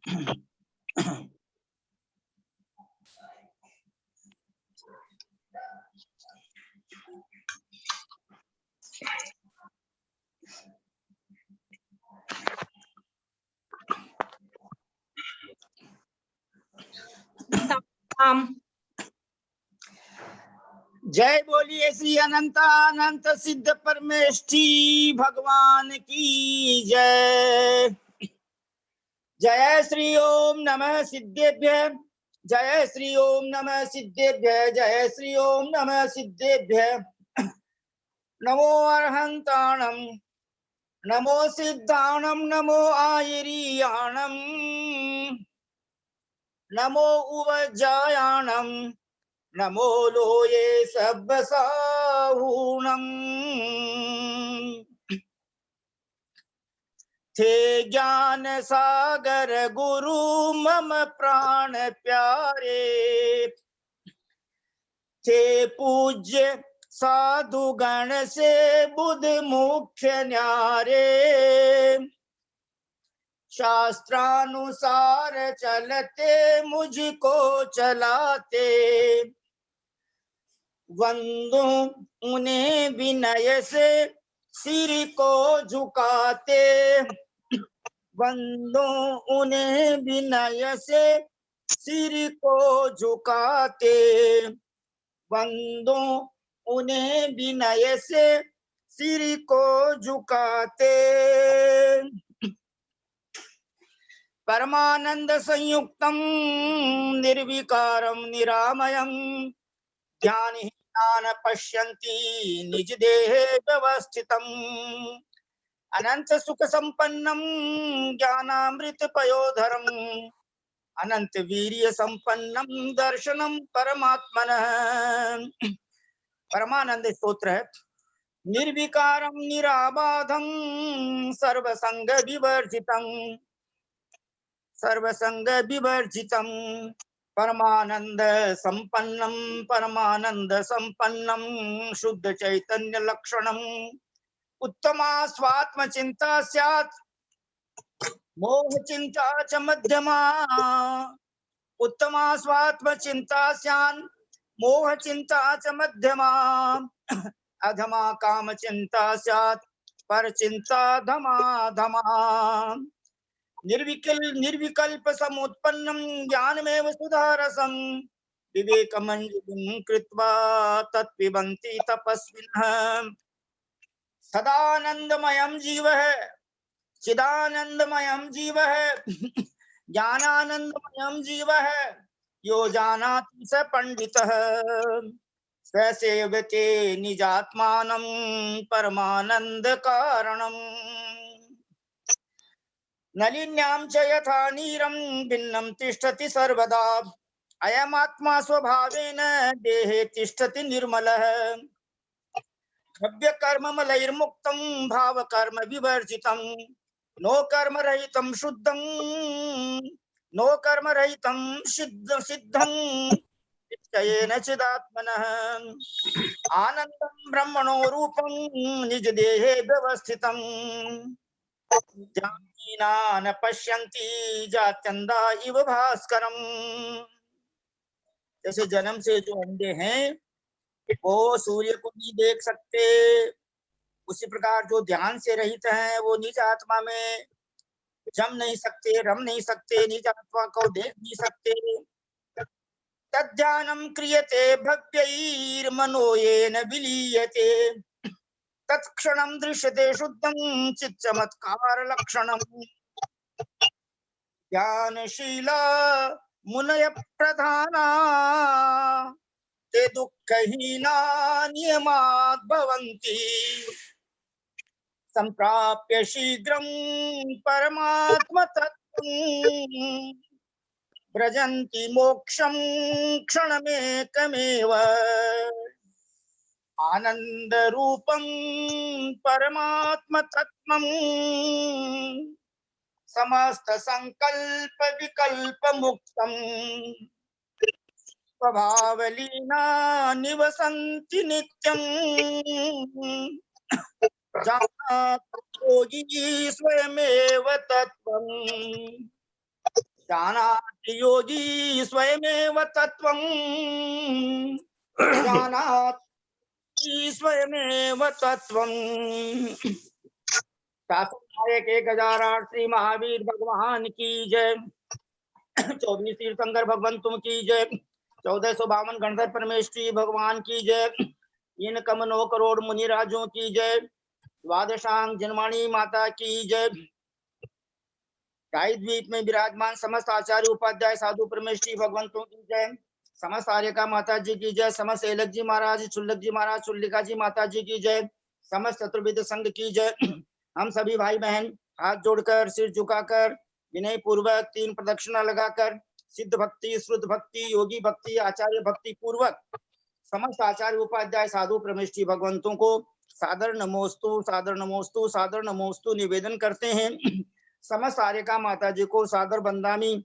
जय बोलिए श्री अनंत अनंत सिद्ध परमेष्ठी भगवान की जय। जय श्री ओम नमः सिद्धेभ्य, जय श्री ओम नमः सिद्धेभ्य, जय श्री ओम नमः सिद्धेभ्य। नमो अर्हंताणम, नमो सिद्धाणम, नमो आयरियाणम, नमो उवजायाणम, नमो लोये सब्बसाहूणम। थे ज्ञान सागर गुरु मम प्राण प्यारे, थे पूज्य साधु गण से बुध मुख्य न्यारे। शास्त्रानुसार चलते मुझको चलाते, वंदो उन्हें विनय से सिर को झुकाते, वंदो उन्हें विनय से सिर को झुकाते, वंदो उन्हें विनय से सिर को झुकाते। परमानंद संयुक्तम निर्विकारम निरामयम, ज्ञानहीनान पश्यन्ति निज देहे व्यवस्थितम। अनंत सुख संपन्नम ज्ञानामृत पयोधरम, अनंत वीर्य संपन्नम दर्शनम परमात्मनः। परमानंद स्तोत्र है। निर्विकारम निराबाधम सर्वसंग विवर्जितम, सर्वसंग विवर्जितम, परमानंद संपन्नम, परमानंद संपन्नम, शुद्ध चैतन्य लक्षणम। उत्तमा स्वात्म चिंता स्यात्, मोह चिंता च मध्यमा। उत्तमा स्वात्म चिंता स्यात्, मोह चिंता च मध्यमा। अधमा काम चिंता स्यात्, पर चिंता धमा धमा। निर्विकल्प समुत्पन्नम ज्ञानमेव सुधारसम, विवेकमंजूं कृत्वा तत्पिबन्ति तपस्विनः। सदानंदमयम् जीवः, चिदानंदमयम् जीवः, ज्ञानानंदमयम् जीवः, यो जानाति स पंडितः। स सेवते निजात्मानं परमानंद कारणम्। नलिन्यां च यथा नीरं भिन्नं तिष्ठति सर्वदा, अयमात्मा स्वभावेन देहे तिष्ठति निर्मलः। द्रव्य कर्म मलैर्मुक्तं भाव कर्म विवर्जितं, नो कर्म रहितं शुद्धं, नो कर्म रहितं सिद्धं निश्चयेन चिदात्मनः। आनंदं ब्रह्मणो रूपं निज देहे व्यवस्थितं, न पश्यन्ति जात्यंधा इव भास्करम। जैसे जन्म से जो अंधे हैं वो सूर्य को नहीं देख सकते, उसी प्रकार जो ध्यान से रहित हैं वो निज आत्मा में जम नहीं सकते, रम नहीं सकते, निज आत्मा को देख नहीं सकते। तद्ध्यानं क्रियते भव्यैर्मनो येन विलीयते, तत्क्षणं दृश्यते शुद्धं चिच्चमत्कार लक्षणम्। ज्ञानशीला मुनय प्रधाना ते दुःखहीना नियमात् भवन्ति, संप्राप्य शीघ्रं परमात्म तत्त्वं व्रजन्ति मोक्षं क्षणमेकमेव। आनंद रूपं परमात्म तत्त्वं समस्त संकल्प विकल्प मुक्तम्, स्वभावलीना निवसन्ति नित्यम्। जानाति योगी स्वयमेव तत्त्वम्, जानाति योगी स्वयमेव तत्त्वं, जानाति स्वयमेव तत्त्वं। शासन नायक 1008 श्री महावीर भगवान की जय। 24 तीर्थंकर भगवंतों की जय। 1452 गणधर परमेश्वरी भगवान की जय। इन कम 9 करोड़ मुनिराजों की जय। द्वादशांग जनवाणी माता की जय। गाय द्वीप में विराजमान समस्त आचार्य उपाध्याय साधु परमेश्वरी भगवंतों की जय। समस्त आर्यका माता जी की जय। समस्त एलक जी महाराज, चुल्लक जी महाराज, चुल्लिका जी माता जी की जय। समस्त चतुर्विद संघ की जय। हम सभी भाई बहन हाथ जोड़कर सिर झुकाकर विनय पूर्वक 3 प्रदक्षिणा लगाकर सिद्ध भक्ति, श्रुद्ध भक्ति, योगी भक्ति, आचार्य भक्ति पूर्वक समस्त आचार्य उपाध्याय साधु परमेश्वरी भगवंतों को सादर नमोस्तु, सादर नमोस्तु, सादर नमोस्तु निवेदन करते हैं। समस्त आर्यका माता जी को सादर बंदामी,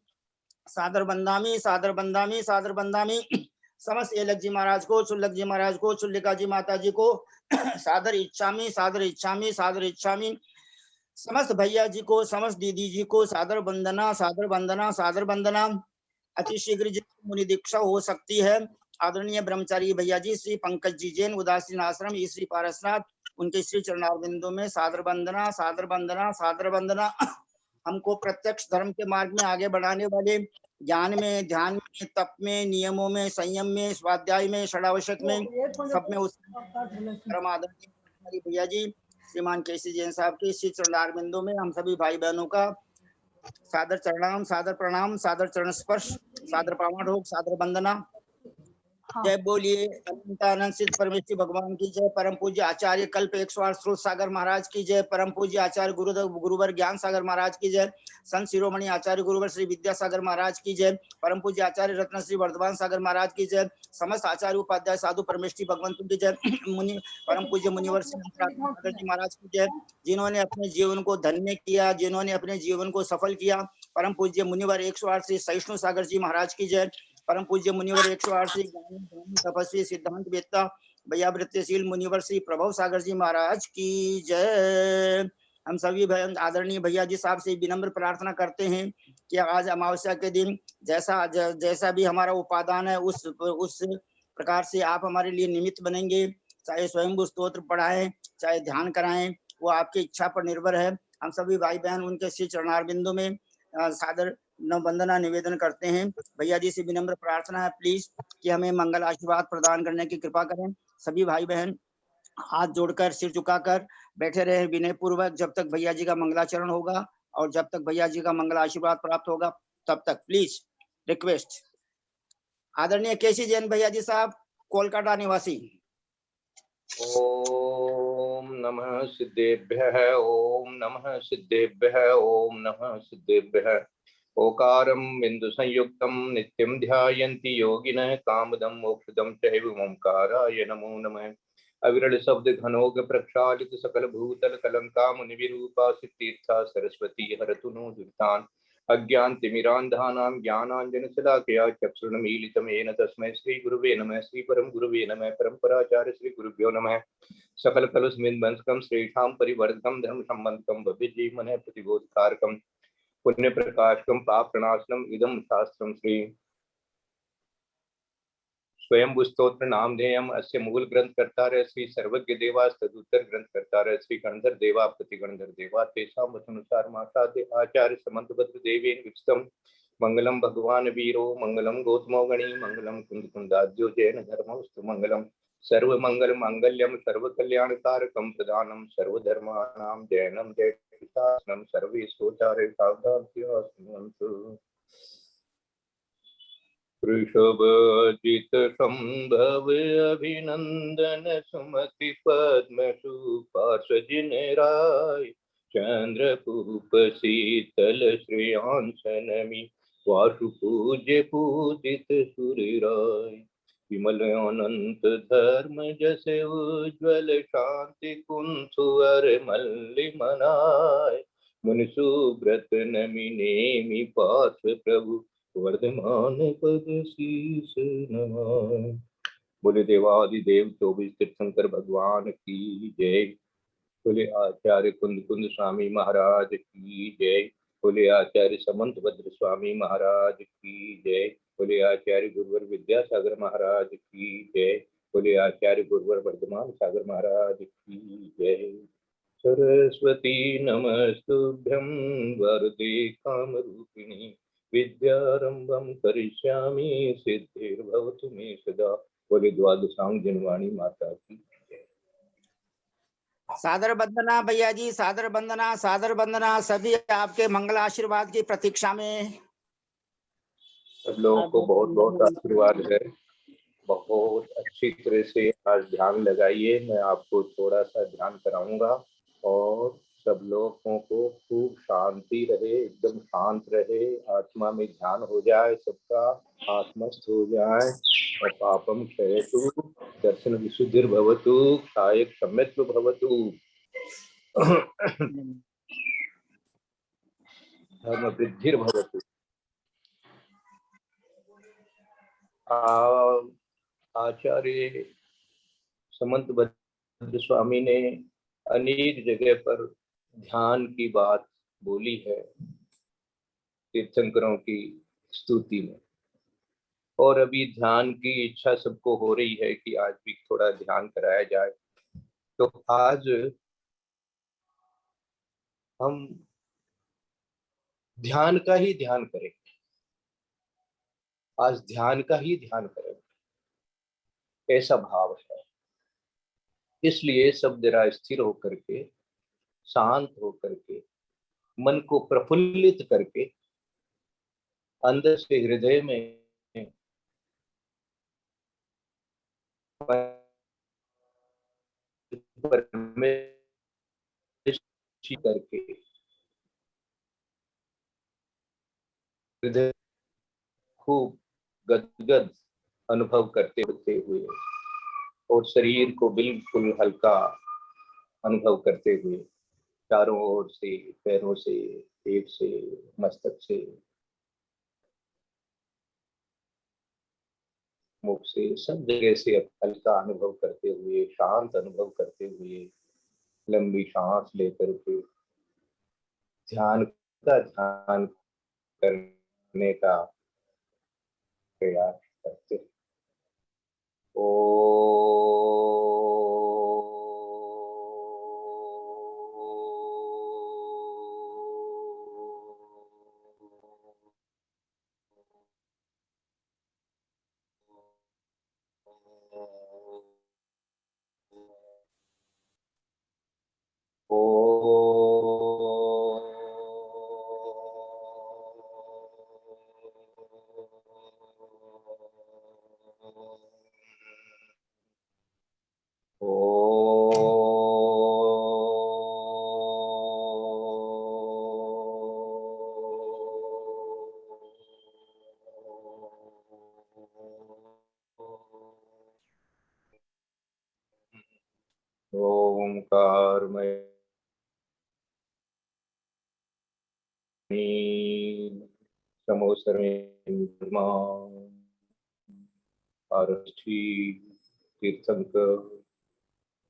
सादर बंदामी, सादर बंदामी, सादर बंदामी। समस्त एलक जी महाराज को, चुल्लक जी महाराज को, चुल्लिका जी माता जी को सादर इच्छामी, सादर इच्छामी, सादर इच्छामी। समस्त भैया जी को, समस्त दीदी जी को सादर वंदना, सादर वंदना, सादर वंदना। अति शीघ्र जी मुनि दीक्षा हो सकती है। आदरणीय ब्रह्मचारी भैया जी श्री पंकज जी जैन, उदासीन आश्रम, श्री पारसनाथ, उनके श्री चरणारविंदों में सादर वंदना, सादर वंदना, सादर वंदना। हमको प्रत्यक्ष धर्म के मार्ग में आगे बढ़ाने वाले, ज्ञान में, ध्यान में, तप में, नियमों में, संयम में, स्वाध्याय में, षडावशत में, सब में उस परम आदरणीय भैया जी श्रीमान केसी जैन साहब के श्री चरणारविंदों में हम सभी भाई बहनों का सादर चरणाम, सादर प्रणाम, सादर चरण स्पर्श, सादर पावन होक, सादर वंदना। जय बोलिए अनंतानंद सिद्ध परमेश्वरी भगवान की जय। परम पूज्य आचार्य कल्प 108 स्रोत सागर महाराज की जय। परम पूज्य आचार्य गुरुवर ज्ञान सागर महाराज की जय। संत शिरोमणि आचार्य गुरुवर श्री विद्यासागर महाराज की जय। परम पूज्य आचार्य रत्न श्री वर्धमान सागर महाराज की जय। समस्त आचार्य उपाध्याय साधु परमेश्वरी भगवंतों की जय। मुनि परम पूज्य मुनिवर श्री सागर जी महाराज की जय, जिन्होंने अपने जीवन को धन्य किया, जिन्होंने अपने जीवन को सफल किया। परम पूज्य मुनिवर 108 श्री सहिष्णु सागर जी महाराज की जय। परम पूज्य मुनिवर 108 श्री ज्ञानी तपस्वी सिद्धांत वेत्ता भैयावृत्यशील मुनिवर श्री प्रभव सागर जी महाराज की जय। हम सभी आदरणीय भैया जी साहब से विनम्र प्रार्थना करते हैं कि आज अमावस्या के दिन जैसा भी हमारा उपादान है उस प्रकार से आप हमारे लिए निमित्त बनेंगे। चाहे स्वयं स्तोत्र पढ़ाएं, चाहे ध्यान कराएं, वो आपकी इच्छा पर निर्भर है। हम सभी भाई बहन उनके श्री चरणारविंदों में सादर वंदना निवेदन करते हैं। भैया जी से विनम्र प्रार्थना है प्लीज कि हमें मंगल आशीर्वाद प्रदान करने की कृपा करें। सभी भाई बहन हाथ जोड़कर सिर झुकाकर बैठे रहे विनय पूर्वक जब तक भैया जी का मंगलाचरण होगा और जब तक भैया जी का मंगल आशीर्वाद प्राप्त होगा तब तक प्लीज रिक्वेस्ट। आदरणीय केसी जैन भैया जी साहब, कोलकाता निवासी। ओम नमः सिद्धेभ्यः, ओम नमः सिद्धेभ्यः, ओम नमः सिद्धेभ्यः। ओकारं बिंदु संयुक्तं नित्यं ध्यायन्ति योगिनः कामदं मोक्षदं चैव ओंकाराय नमो नमः। अविरल शब्द घनोग प्रक्षालित सकल भूतल कलंका मुनि विरूपा सिद्धीर्था सरस्वती हरतु नो दुर्तान् अज्ञान तिमिरांधानां ज्ञानांजन शलाकया चक्षुर्मीलितं येन तस्मै श्री गुरुवे नमः। श्री परम गुरुवे नमः। परंपराचार्य श्री गुरुभ्यो नमः। सकल कलुस्मिन्बंधकं श्रेष्ठां परिवर्धकं धर्म संबंधकं भव्यजीवमनः प्रतिबोधकारकं पुण्य प्रकाशकं पाप प्रणाशनम इदं शास्त्रं श्री स्वयं स्तोत्र नामधेयम अस्य मूल ग्रंथ कर्ता श्री सर्वज्ञ देवा तदुत्तर ग्रंथ कर्ता श्री गणधर देवा प्रति गणधर देवा तेषां वचनुसार मासादे आचार्य समंतभद्र देवेन विस्तम मंगलम भगवान वीरो मंगलम गौतमो गणी मंगलम कुंद कुंदाद्यो जैन धर्मस्तु मंगलम सर्व मंगल मांगल्यम सर्व कल्याण कारकम प्रदानम सर्वधर्माणां जैनम जय शासनम सर्वे सोचारे सावधान। वृषभजित संभव अभिनंदन सुमति पद्म सुपार्श्वजिन राय चंद्रपूप शीतल श्रेयांसनमी वासु पूज्य पूजित सूर्यराय विमल अनंत धर्म जसे उज्ज्वल शांति कुंथुअर मल्लि मनाय मुनिसुब्रत नमि नेमि पार्थ प्रभु वर्धमान पद शीस नमाय। बोले देवादिदेव 24 तीर्थंकर भगवान की जय। बोले आचार्य कुंद कुंद स्वामी महाराज की जय। बोले आचार्य समंत भद्र स्वामी महाराज की जय। बोले आचार्य गुरुवर विद्यासागर महाराज की जय। बोले आचार्य गुरुवर वर्धमान सागर महाराज की जय। सरस्वती नमस्तुभ्यं वरदे कामरूपिणी विद्यारंभं करिष्यामि सिद्धिर्भवतु मे सदा। बोले द्वादशांग जनवाणी माता की। सादर वंदना भैया जी, सादर वंदना, सादर वंदना। सभी आपके मंगल आशीर्वाद की प्रतीक्षा में। सब लोगों को बहुत बहुत आशीर्वाद है। बहुत अच्छी तरह से आज ध्यान लगाइए। मैं आपको थोड़ा सा ध्यान कराऊंगा और सब लोगों को खूब शांति रहे, एकदम शांत रहे, आत्मा में ध्यान हो जाए, सबका आत्मस्थ हो जाए। और पापम क्षयतु दर्शन विशुद्धिर्भवतु कायक सम्यक् भवतु धर्म वृद्धिर्भवतु। आचार्य समंत भद्र स्वामी ने अनेक जगह पर ध्यान की बात बोली है तीर्थंकरों की स्तुति में। और अभी ध्यान की इच्छा सबको हो रही है कि आज भी थोड़ा ध्यान कराया जाए। तो आज हम ध्यान का ही ध्यान करेंगे। आज ध्यान का ही ध्यान करेंगे, ऐसा भाव है। इसलिए सब जरा स्थिर होकर के, शांत होकर के, मन को प्रफुल्लित करके, अंदर से हृदय में करके हृदय खूब गदगद अनुभव करते होते हुए और शरीर को बिल्कुल हल्का अनुभव करते हुए चारों ओर से, पैरों से, पेट से, मस्तक से, मुख से, सब जगह से हल्का अनुभव करते हुए, शांत अनुभव करते हुए लंबी सांस लेकर के ध्यान का ध्यान करने का प्रयास करते हैं। ओंकारमय तीर्थंकर,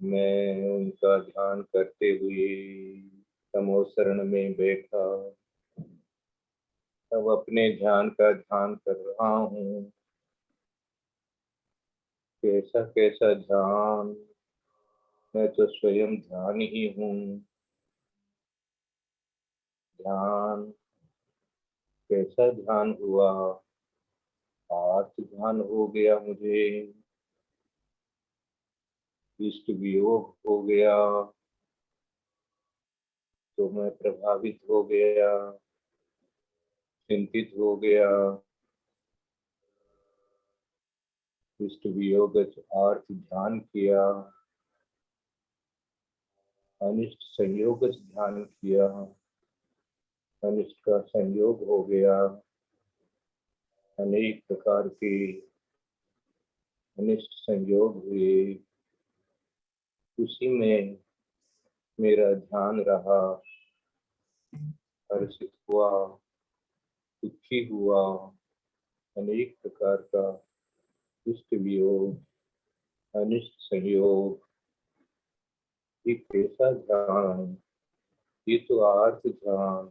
मैं उनका ध्यान करते हुए समोसरण में बैठा अब अपने ध्यान का ध्यान कर रहा हूँ। कैसा कैसा ध्यान, मैं तो स्वयं ध्यान ही हूँ। ध्यान कैसा ध्यान हुआ, आर्थ ध्यान हो गया मुझे, इष्ट वियोग हो गया तो मैं प्रभावित हो गया, चिंतित हो गया। इष्ट वियोग अर्थ ध्यान किया, अनिष्ट संयोग ध्यान किया, अनिष्ट का संयोग हो गया। अनेक प्रकार के अनिष्ट संयोग हुए, उसी में मेरा ध्यान रहा। हर्षित हुआ, दुखी हुआ, अनेक प्रकार का इष्ट वियोग, अनिष्ट संयोग, एक ऐसा ध्यान, ये तो आर्थ ध्यान,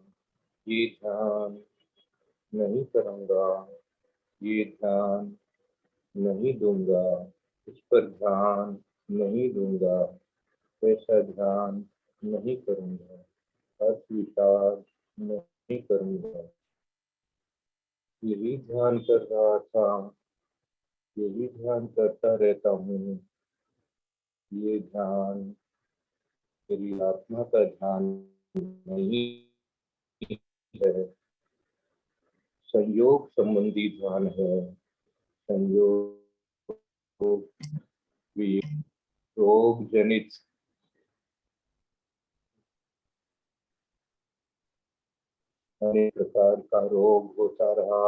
ये ध्यान नहीं करूँगा, ये ध्यान नहीं दूंगा, इस पर ध्यान नहीं दूंगा, ऐसा ध्यान नहीं करूँगा, अस्वीकार नहीं करूँगा। यही ध्यान कर रहा था, यही ध्यान करता रहता हूँ। ये ध्यान मेरी आत्मा का ध्यान नहीं है, संयोग संबंधी ध्यान है। संयोग भी रोग जनित अनेक प्रकार का रोग होता रहा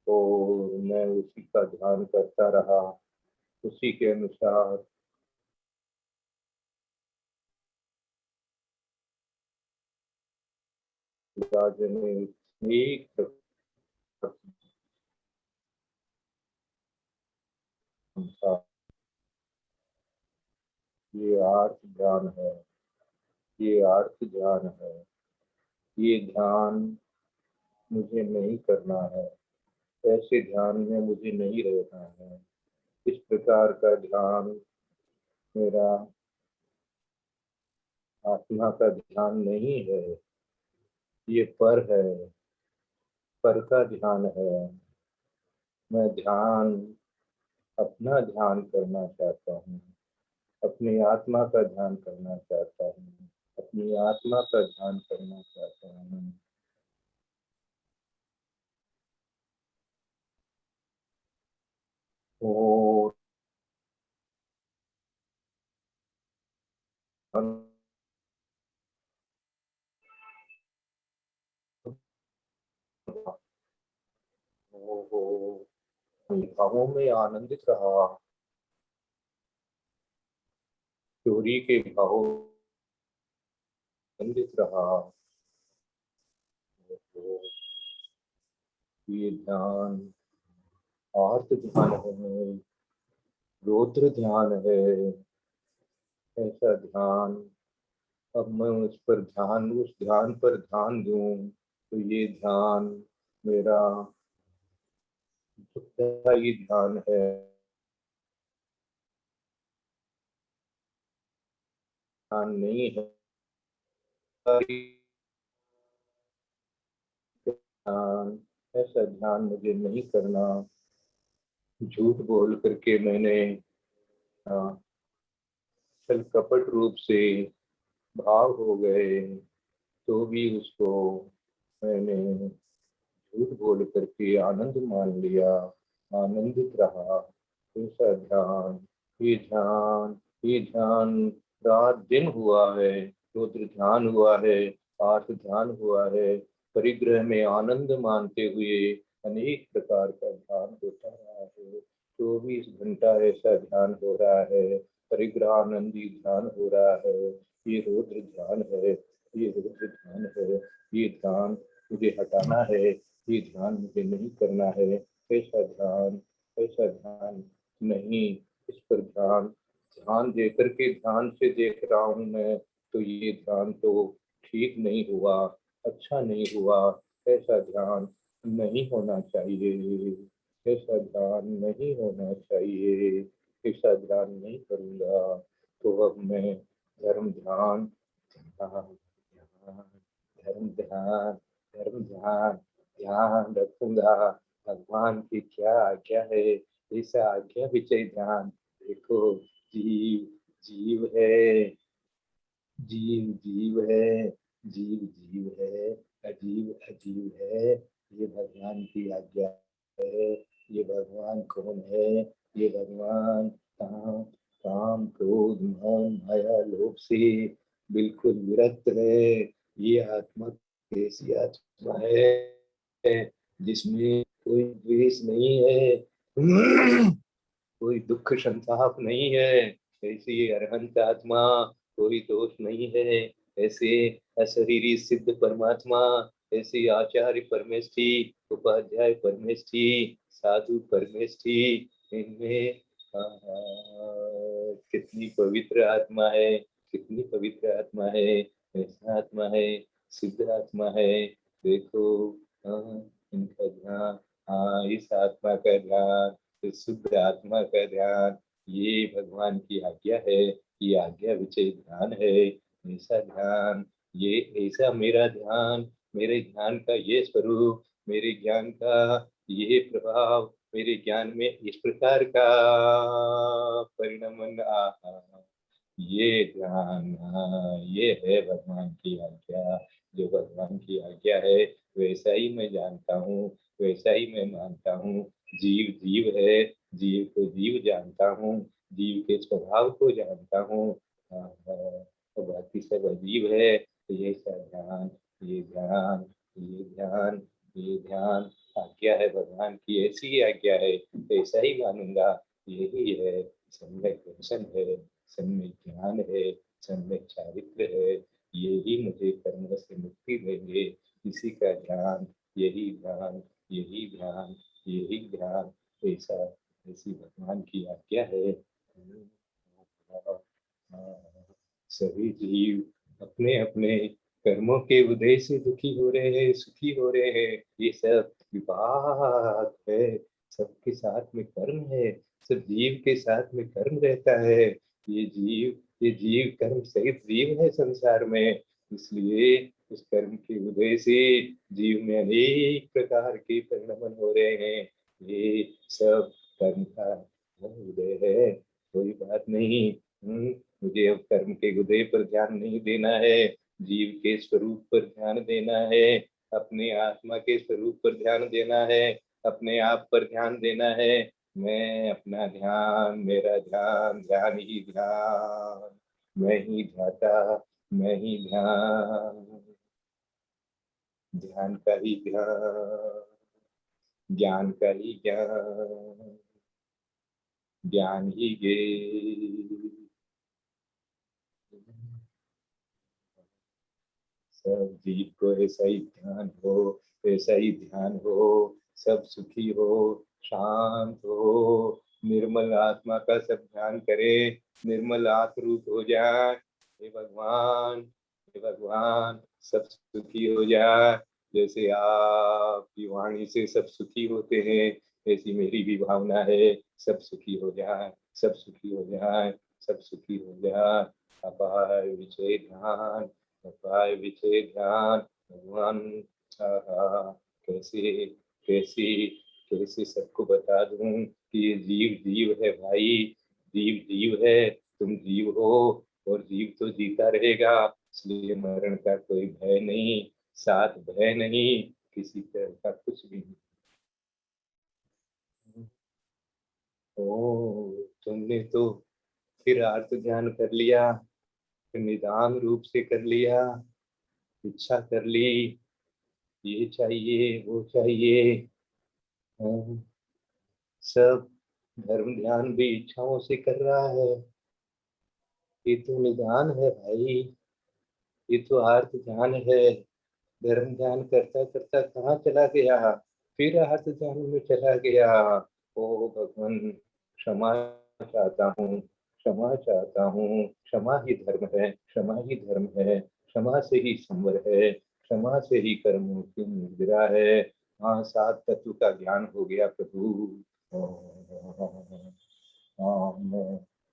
और मैं उसी का ध्यान करता रहा, उसी के अनुसार जनित अनेक प्रकार का ये आर्थ ध्यान है, ये आर्थ ध्यान है। ये ध्यान मुझे नहीं करना है, ऐसे ध्यान में मुझे नहीं रहना है। इस प्रकार का ध्यान मेरा आत्मा का ध्यान नहीं है, ये पर है, पर का ध्यान है। मैं ध्यान अपना ध्यान करना चाहता हूँ, अपनी आत्मा का ध्यान करना चाहता हूँ, अपनी आत्मा का ध्यान करना चाहता हूँ। और भावों में आनंदित रहा, चोरी के भावों में आनंदित रहा। ये ध्यान आर्त ध्यान है, रौद्र ध्यान है, ऐसा ध्यान। अब मैं उस ध्यान पर ध्यान दूं तो ये ध्यान मेरा दुखदायी ध्यान है, ध्यान नहीं है। ध्यान, ऐसा ध्यान मुझे नहीं करना। झूठ बोल करके मैंने छल कपट रूप से भाव हो गए, तो भी उसको मैंने झूठ बोल करके आनंद मान लिया, आनंदित रहा। ऐसा ध्यान, ये ध्यान, ये ध्यान रात दिन हुआ है, रुद्र ध्यान हुआ है, आर्थ ध्यान हुआ है। परिग्रह में आनंद मानते हुए अनेक प्रकार का ध्यान होता रहा है। 24 घंटा ऐसा ध्यान हो रहा है, परिग्रह आनंदी ध्यान हो रहा है। ये रुद्र ध्यान है, ये रुद्र ध्यान है। ये ध्यान मुझे हटाना है, ये ध्यान मुझे नहीं करना है। ऐसा ध्यान, ऐसा ध्यान नहीं। इस पर ध्यान, ध्यान दे करके ध्यान से देख रहा हूँ मैं, तो ये ध्यान तो ठीक नहीं हुआ, अच्छा नहीं हुआ। ऐसा ध्यान नहीं होना चाहिए, ऐसा ध्यान नहीं होना चाहिए। ऐसा ध्यान नहीं करूँगा। तो अब मैं धर्म ध्यान, ध्यान, ध्यान, धर्म ध्यान, धर्म ध्यान, ध्यान रखूंगा। भगवान की क्या आज्ञा है, ऐसा आज्ञा विचय ध्यान। देखो, जीव जीव है, जीव जीव है, जीव जीव है, अजीब अजीब है। ये भगवान की आज्ञा है। ये भगवान कौन है? ये भगवान काम, काम क्रोध मान माया लोभ से बिल्कुल विरक्त है। ये आत्मा कैसी आत्मा है जिसमें कोई द्वेष नहीं है, कोई दुख संताप नहीं है। ऐसी अरहंत आत्मा, कोई दोष नहीं है। ऐसे अशरीरी सिद्ध परमात्मा, ऐसे आचार्य परमेष्ठी, उपाध्याय परमेष्ठी, साधु परमेष्ठी, इनमें कितनी पवित्र आत्मा है, कितनी पवित्र आत्मा है। ऐसा आत्मा है, सिद्ध आत्मा है। देखो इनका ध्यान, हाँ इस आत्मा का ध्यान, इस शुद्ध आत्मा का ध्यान, ये भगवान की आज्ञा है, ये आज्ञा विचय ध्यान है। ऐसा ध्यान, ये ऐसा मेरा ध्यान, मेरे ध्यान का ये स्वरूप, मेरे ज्ञान का ये प्रभाव, मेरे ज्ञान में इस प्रकार का परिणमन ये ध्यान, हाँ ये है भगवान की आज्ञा। जो भगवान की आज्ञा है वैसा ही मैं जानता हूँ, वैसा ही मैं मानता हूँ। जीव जीव है, जीव को जीव जानता हूँ, जीव के स्वभाव को जानता हूँ। तो बाकी सब अजीब है। तो ये सब ध्यान, ये ध्यान, ये ध्यान, ये ध्यान आज्ञा है भगवान की, ऐसी ही आज्ञा है, ऐसा ही मानूंगा। यही है सम्यक दर्शन है, सम्यक ज्ञान है, सम्यक चारित्र है। यही मुझे कर्म से मुक्ति देंगे। इसी का ध्यान, यही ध्यान, यही ध्यान, यही ध्यान, ऐसा ऐसी भगवान की आज्ञा है। सभी जीव अपने अपने कर्मों के उदय से दुखी हो रहे हैं, सुखी हो रहे हैं। ये सब विभाग है, सबके साथ में कर्म है, सब जीव के साथ में कर्म रहता है। ये जीव कर्म सहित जीव है संसार में, इसलिए उस कर्म के उदय से जीव में अनेक प्रकार के परिणमन हो रहे हैं। ये सब कर्म का उदय है, कोई बात नहीं। मुझे अब कर्म के उदय पर ध्यान नहीं देना है, जीव के स्वरूप पर ध्यान देना है, अपने आत्मा के स्वरूप पर ध्यान देना है, अपने आप पर ध्यान देना है। मैं अपना ध्यान, मेरा ध्यान, ध्यान ही ध्यान, मैं ही ध्याता, मैं ही ध्यान, ध्यान का ही ध्यान, ज्ञान का ही ज्ञान, ज्ञान ही ज्ञेय। सब जीव को ऐसा ही ध्यान हो, ऐसा ही ध्यान हो, सब सुखी हो, शांत हो, निर्मल आत्मा का सब ध्यान करे, निर्मल आत्मरूप हो जाए। हे भगवान, हे भगवान, सब सुखी हो जाए। जैसे आपकी वाणी से सब सुखी होते हैं, ऐसी मेरी भी भावना है, सब सुखी हो जाए, सब सुखी हो जाए, सब सुखी हो जाए। अपार विजय ध्यान, उपाय विषय ध्यान, भगवान। कैसे कैसे कैसे सबको बता दूं कि ये जीव जीव है भाई, जीव जीव है, तुम जीव हो, और जीव तो जीता रहेगा, इसलिए मरण का कोई भय नहीं, साथ भय नहीं, किसी तरह का कुछ भी नहीं। ओ तुमने तो फिर आर्त ध्यान कर लिया, फिर निदान रूप से कर लिया, इच्छा कर ली, ये चाहिए वो चाहिए। हाँ, सब धर्म ध्यान भी इच्छाओं से कर रहा है। ये तो निदान है भाई, ये तो आर्त ध्यान है। धर्म ध्यान करता करता कहाँ चला गया, फिर आर्त ध्यान में चला गया। ओ भगवान, क्षमा चाहता हूँ, क्षमा चाहता हूँ। क्षमा ही धर्म है, क्षमा ही धर्म है, क्षमा से ही संवर है, क्षमा से ही कर्मों की निद्रा है। हाँ, सात तत्व का ज्ञान हो गया प्रभु। हाँ,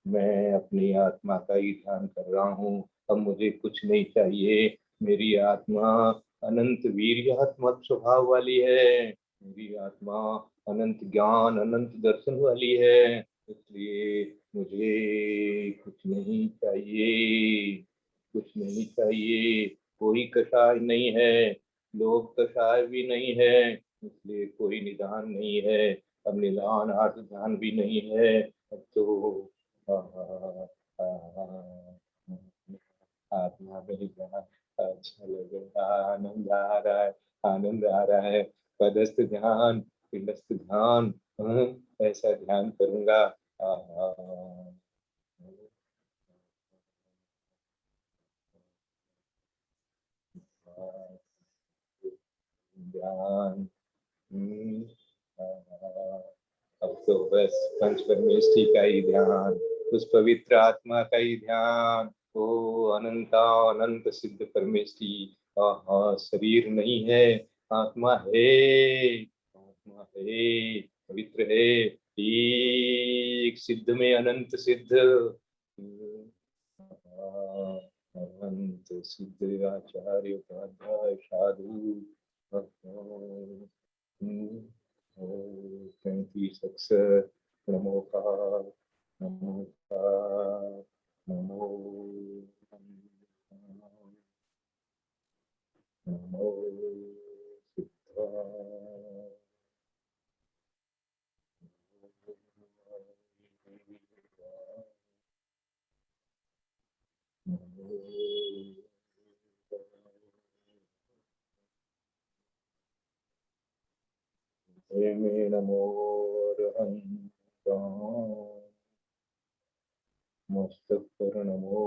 मैं अपनी आत्मा का ही ध्यान कर रहा हूँ। अब मुझे कुछ नहीं चाहिए। मेरी आत्मा अनंत वीर्यात्मक स्वभाव वाली है, मेरी आत्मा अनंत ज्ञान, अनंत दर्शन वाली है, इसलिए मुझे कुछ नहीं चाहिए, कुछ नहीं चाहिए। कोई कषाय नहीं है, लोभ कषाय भी नहीं है, इसलिए कोई निदान नहीं है। अब निदान आर्थ ध्यान भी नहीं है। अब तो आ, आ, आत्मा में ही ध्यान अच्छा लगेगा, आनंद आ रहा है, आनंद आ रहा है। पदस्थ ध्यान, पिंडस्थ ध्यान, ऐसा ध्यान करूंगा। ध्यान। हम्म, अब तो बस पंच परमेष्ठी का ही ध्यान, उस पवित्र आत्मा का ही ध्यान। ओ अनंता अनंत सिद्ध परमेष्ठी, हाँ, शरीर नहीं है, आत्मा है, आत्मा है, पवित्र है, एक सिद्ध में अनंत सिद्ध, अनंत सिद्ध आचार्य उपाध्याय साधु 35 अक्षर नमोकार नमोकार नमो नमो सिद्धाय मे नमो अरहंताय मस्तक पर नमो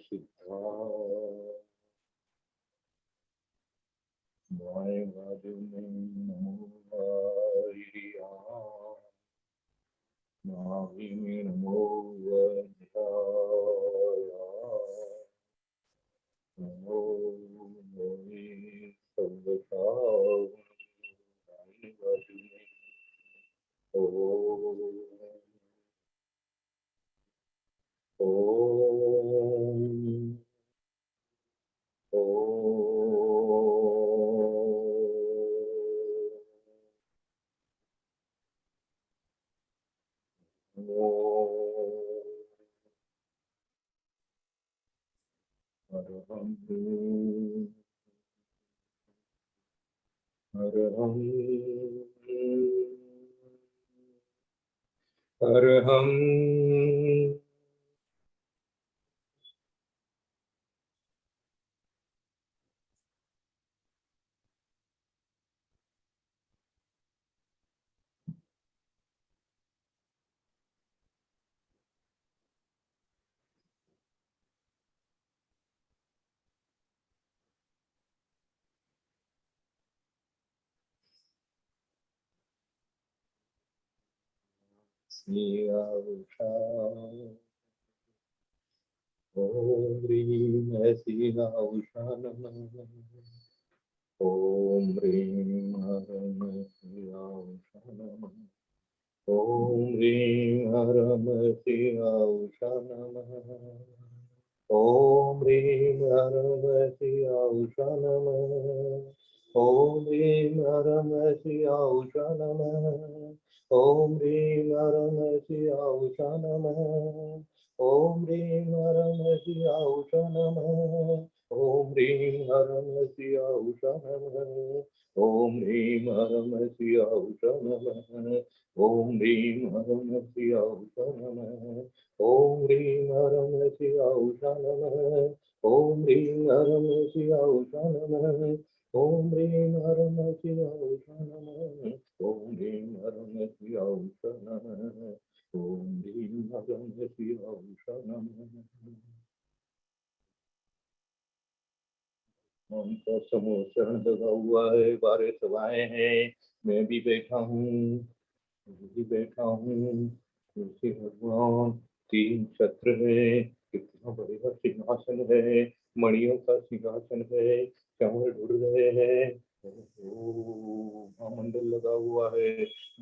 सिद्धाय बाएं बाजू में नमो आर्याय नाभि में नमो अध्याय नमो मोहि सर्वसाय दाहिनी बाजू में ओम ओम अरहं अरहं अरहं स्नेहा ओम ह्रीं ऐसी उषा नमः ओम ह्रीं हरं उषा नमः ओम ह्रीं हरं उषा नमः ओम ह्रीं हरं उषा नमः ओम ह्रीं हरं उषा नमः ओम ह्रीं हरं उषा नमः ओम ह्रीं हरं उषा नमः ओम ह्रीं हरं उषा नमः ओम ह्रीं हरं उषा नमः ओम ह्रीं हरं उषा नमः ओम ह्रीं हरं उषा नमः ओम ह्रीं हरं उषा नमः ओम ह्रीं हरं उषा नमः ओम ह्रीं हरं उषा नमः ओम ह्रीं हरं उषा नमः उनका समूह शरण लगा हुआ है, 12 सभाएं हैं, मैं भी बैठा हूँ, तुलसी भगवान, 3 छत्र है, कितना बढ़िया सिंहासन है, मणियों का सिंहासन है, कमल ढुल रहे हैं, महामंडल लगा हुआ है,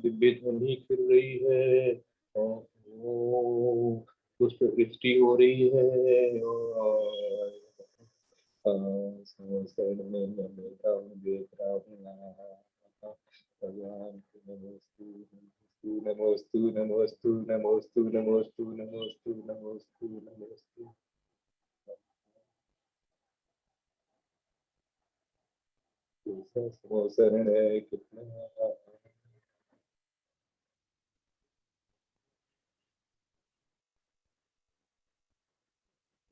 दिव्य ध्वनि फिर रही है, पुष्प वृष्टि हो रही है, शरण में मैं बैठा हूँ, देख रहा हूँ भगवान नमोस्तु नमोस्तु नमोस्तु नमोस्तु नमोस्तु नमोस्तु नमोस्तु नमोस्तु नमोस्तु शरण है कितना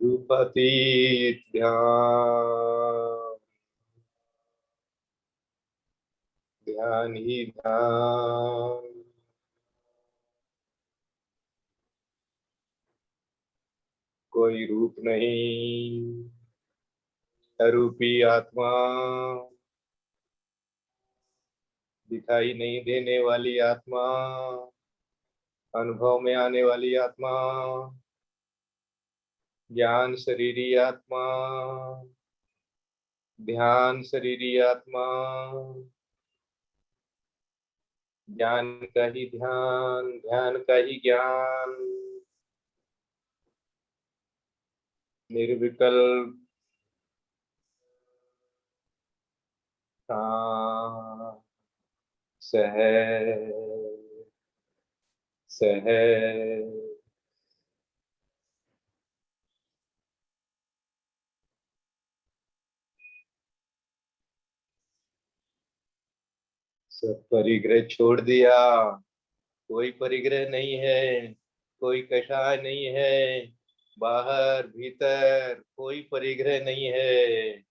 रूपातीत ध्यान ध्यान ही ध्यान कोई रूप नहीं अरूपी आत्मा दिखाई नहीं देने वाली आत्मा अनुभव में आने वाली आत्मा ज्ञान शरीरी आत्मा ध्यान शरीरी आत्मा, ज्ञान का ही ध्यान, ध्यान का ही ज्ञान। निर्विकल्प शांत, सहज सहज। सब परिग्रह छोड़ दिया, कोई परिग्रह नहीं है, कोई कषाय नहीं है, बाहर भीतर कोई परिग्रह नहीं है।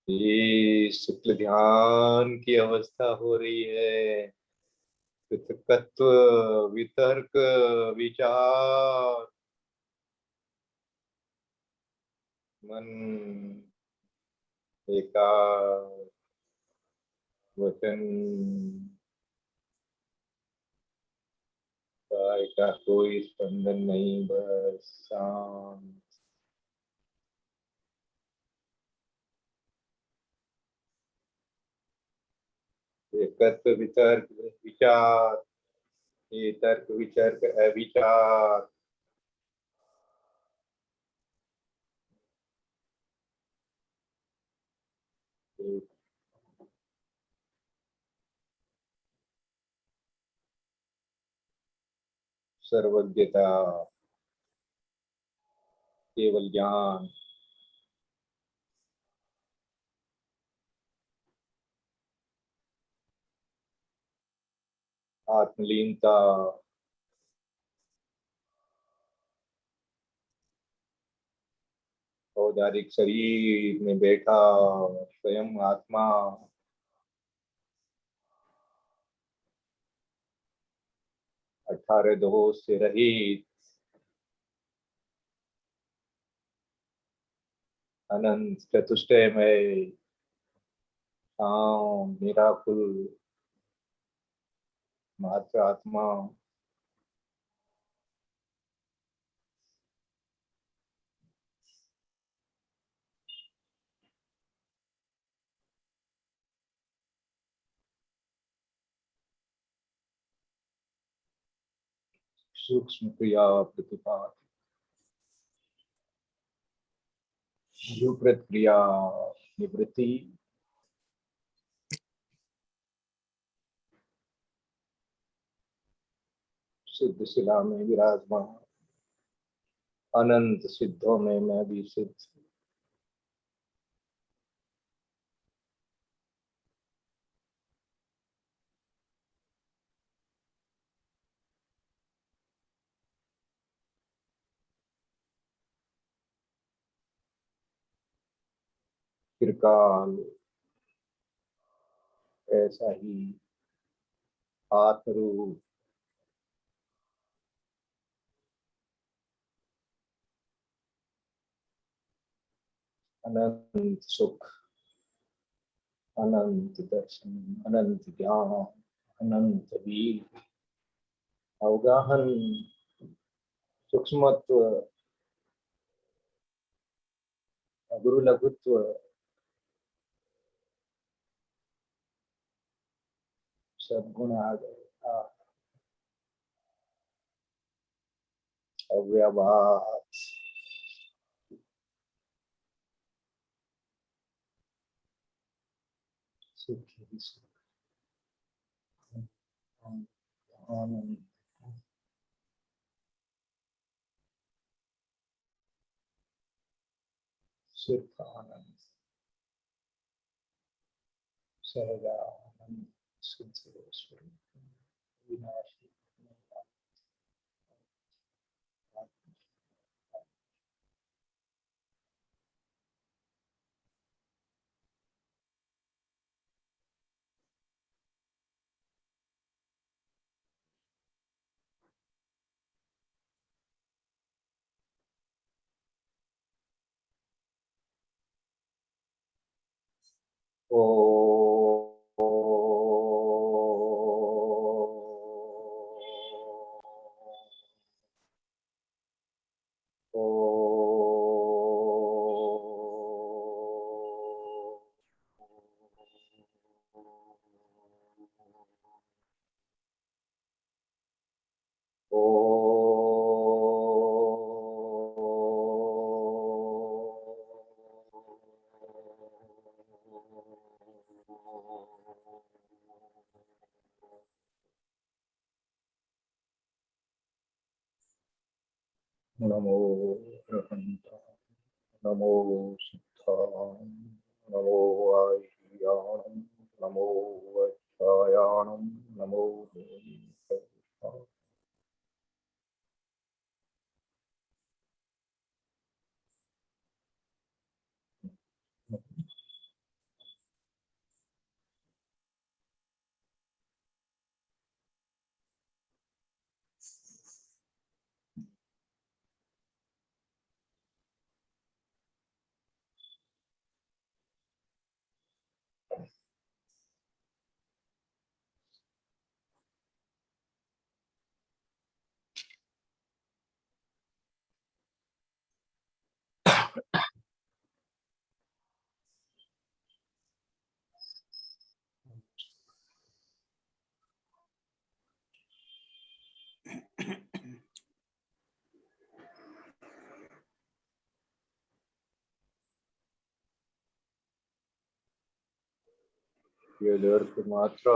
ये शुक्ल ध्यान की अवस्था हो रही है। तत्व, वितर्क, विचार, मन, एकाग्र, वचन, काय का कोई स्पंदन नहीं, बस शांत। ये तत्व, वितर्क, विचार, ये तर्क वितर्क अविचार, सर्वज्ञता, केवल ज्ञान, आत्मलीनता, औदारिक शरीर में बैठा स्वयं आत्मा, 18 दोष से रहित, अनंत चतुष्टय में शाम निराकुल मात्र आत्मा। सूक्ष्म क्रिया प्रतिपाद, युगृत क्रिया निवृत्ति, सिद्ध शिला में विराजमान, अनंत सिद्धों में मैं भी सिद्ध। चिरकाल ऐसा ही आत्मरूप, अनंत सुख, अनंत दर्शन, अनंत ज्ञान, अनंत वीर, अवगाहन, सूक्ष्मत्व, गुरु लघुत्व, सब गुण आ गए। अव्यवहार, सुख ही सुख, आनंद, सिर्फ आनंद, सहजानंद, शुद्ध स्वरूप, विनाशी। ओ नमो अरहन्ताय नमो सिद्धाय नमो आह्याय नमो वैश्यायाणं नमो देवाय। यदर्थमात्रा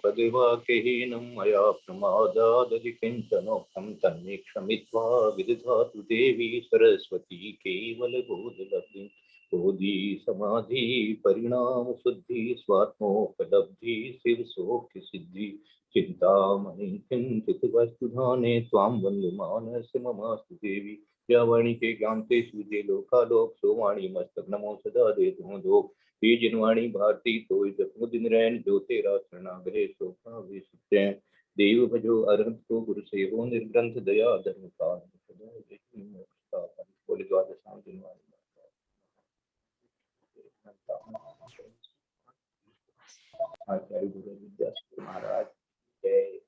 पदिवाक्यहीनं मया प्रमादादधिकिञ्चनोक्तं तन्मे क्षमित्वा विदधातु देवी सरस्वती केवलबोधलब्धिं बोधि समाधि परिणाम शुद्धि स्वात्मोपलब्धि शिवसोख्यसिद्धि चिन्तामणि किञ्चित् वस्तुधाने त्वां वन्दे मानस्य ममास्तु देवी या वाणी के ज्ञान ते सूझे लोकालोक सोवाणी मस्तक नमो सदा दे तुम दोष ये जिनवाणी भारती तो जपमुद दिन रैन जो तेरा शरणागरे शोभा विशुद्धैन देव भजो अरहंत को गुरु सेवो निर्ग्रंथ दया धर्म का बोले द्वादशां जिनवाणी आचार्य गुरु विद्यासागर महाराज जय।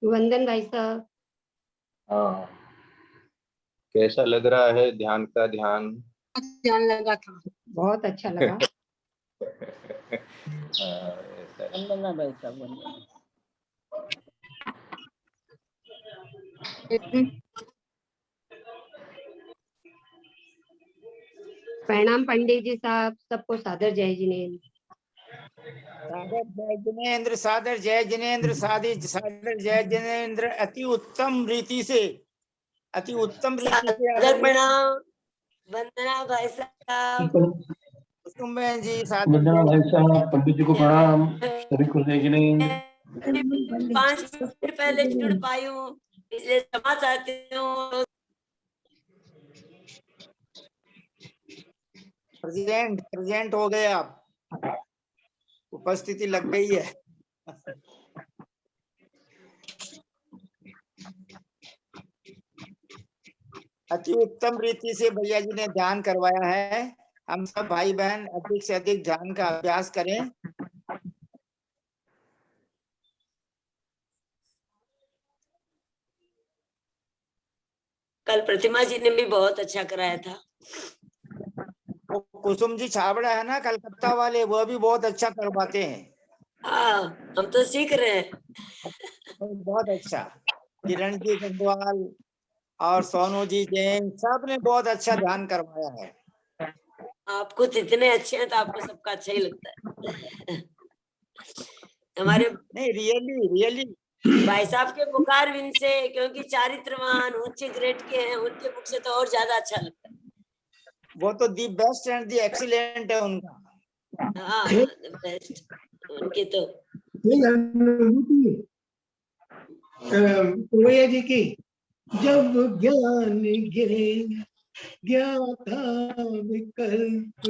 वंदन भाई साहब। हाँ, कैसा लग रहा है ध्यान का ध्यान? ध्यान लगा था, बहुत अच्छा लगा। वंदना भाई साहब, वंदना। प्रणाम पंडित जी साहब, सबको सादर जय जिनेन्द्र। सादर जय जिनेन्द्र, सादर जय जिनेन्द्र, सादर जय जिनेन्द्र। अति उत्तम रीति से सादर प्रणाम वंदना भाई साहब। कुसुम बहन जी, वंदना भाई साहब, पंडित जी को प्रणाम, सभी को जय जिनेन्द्र। 5 मिनट पहले जुड़ पाई हूँ, इसलिए क्षमा चाहती हूँ। प्रेजेंट हो गए आप, उपस्थिति लग गई है। अति उत्तम रीति से भैया जी ने ध्यान करवाया है। हम सब भाई बहन अधिक से अधिक ध्यान का अभ्यास करें। कल प्रतिमा जी ने भी बहुत अच्छा कराया था। वो कुसुम जी छाबड़ा है ना कलकत्ता वाले, वो भी बहुत अच्छा करवाते हैं। हाँ, हम तो सीख रहे हैं। बहुत अच्छा। किरण जी गंगवाल और सोनू जी जैन, सब ने बहुत अच्छा ध्यान करवाया है। आप खुद इतने अच्छे हैं तो आपको सबका अच्छा ही लगता है। हमारे नहीं, रियली भाई साहब के मुखारविंद से, क्योंकि चारित्रवान ऊंचे ग्रेड के हैं, उनके मुख से तो और ज्यादा अच्छा लगता है। वो तो the best and the excellent है उनका। हाँ, बेस्ट उनके तो भैया जी की जब ज्ञान गिरे ज्ञाता विकल्प